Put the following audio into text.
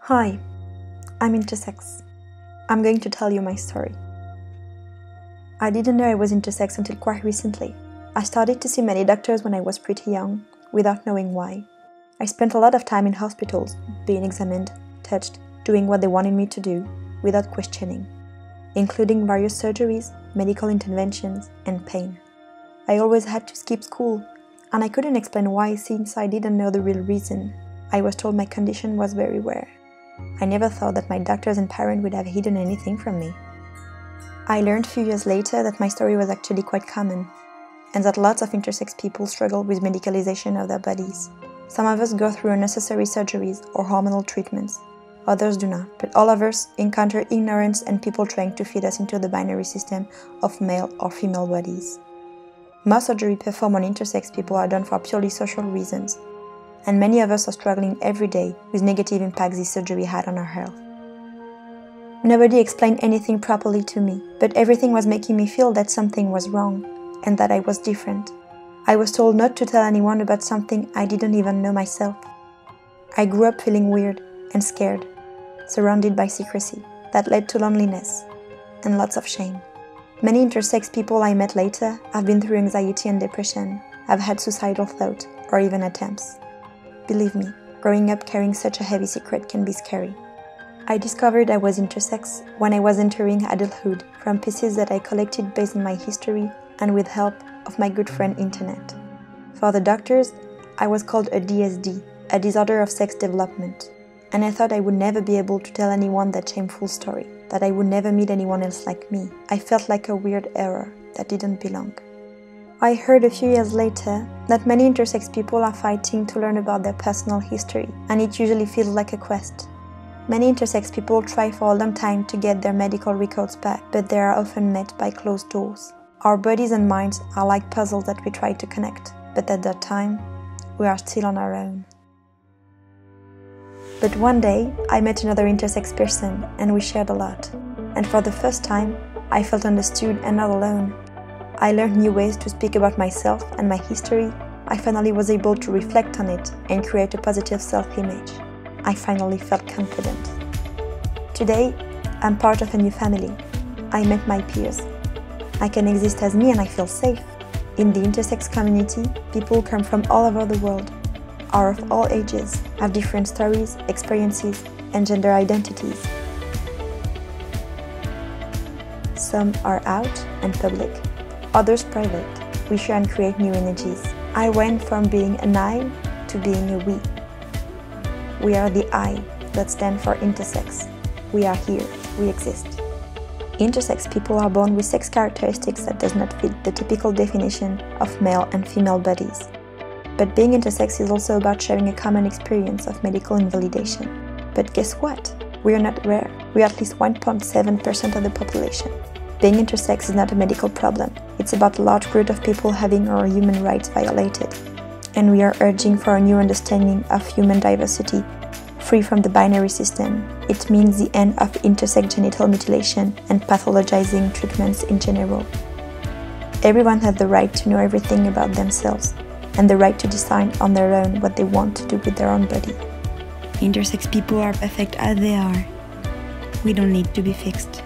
Hi, I'm intersex. I'm going to tell you my story. I didn't know I was intersex until quite recently. I started to see many doctors when I was pretty young, without knowing why. I spent a lot of time in hospitals, being examined, touched, doing what they wanted me to do, without questioning, including various surgeries, medical interventions, and pain. I always had to skip school, and I couldn't explain why since I didn't know the real reason. I was told my condition was very rare. I never thought that my doctors and parents would have hidden anything from me. I learned a few years later that my story was actually quite common, and that lots of intersex people struggle with medicalization of their bodies. Some of us go through unnecessary surgeries or hormonal treatments. Others do not, but all of us encounter ignorance and people trying to feed us into the binary system of male or female bodies. Most surgery performed on intersex people are done for purely social reasons, and many of us are struggling every day with negative impacts this surgery had on our health. Nobody explained anything properly to me, but everything was making me feel that something was wrong, and that I was different. I was told not to tell anyone about something I didn't even know myself. I grew up feeling weird and scared, surrounded by secrecy, that led to loneliness and lots of shame. Many intersex people I met later have been through anxiety and depression, have had suicidal thoughts or even attempts. Believe me, growing up carrying such a heavy secret can be scary. I discovered I was intersex when I was entering adulthood from pieces that I collected based on my history and with help of my good friend Internet. For the doctors, I was called a DSD, a disorder of sex development, and I thought I would never be able to tell anyone that shameful story, that I would never meet anyone else like me. I felt like a weird error that didn't belong. I heard a few years later that many intersex people are fighting to learn about their personal history, and it usually feels like a quest. Many intersex people try for a long time to get their medical records back, but they are often met by closed doors. Our bodies and minds are like puzzles that we try to connect, but at that time, we are still on our own. But one day, I met another intersex person, and we shared a lot. And for the first time, I felt understood and not alone. I learned new ways to speak about myself and my history. I finally was able to reflect on it and create a positive self-image. I finally felt confident. Today, I'm part of a new family. I met my peers. I can exist as me and I feel safe. In the intersex community, people come from all over the world, are of all ages, have different stories, experiences, and gender identities. Some are out and public, others private. We share and create new energies. I went from being an I to being a we. We are the I that stand for intersex. We are here, we exist. Intersex people are born with sex characteristics that does not fit the typical definition of male and female bodies. But being intersex is also about sharing a common experience of medical invalidation. But guess what? We are not rare. We are at least 1.7% of the population. Being intersex is not a medical problem. It's about a large group of people having our human rights violated. And we are urging for a new understanding of human diversity, free from the binary system. It means the end of intersex genital mutilation and pathologizing treatments in general. Everyone has the right to know everything about themselves, and the right to decide on their own what they want to do with their own body. Intersex people are perfect as they are. We don't need to be fixed.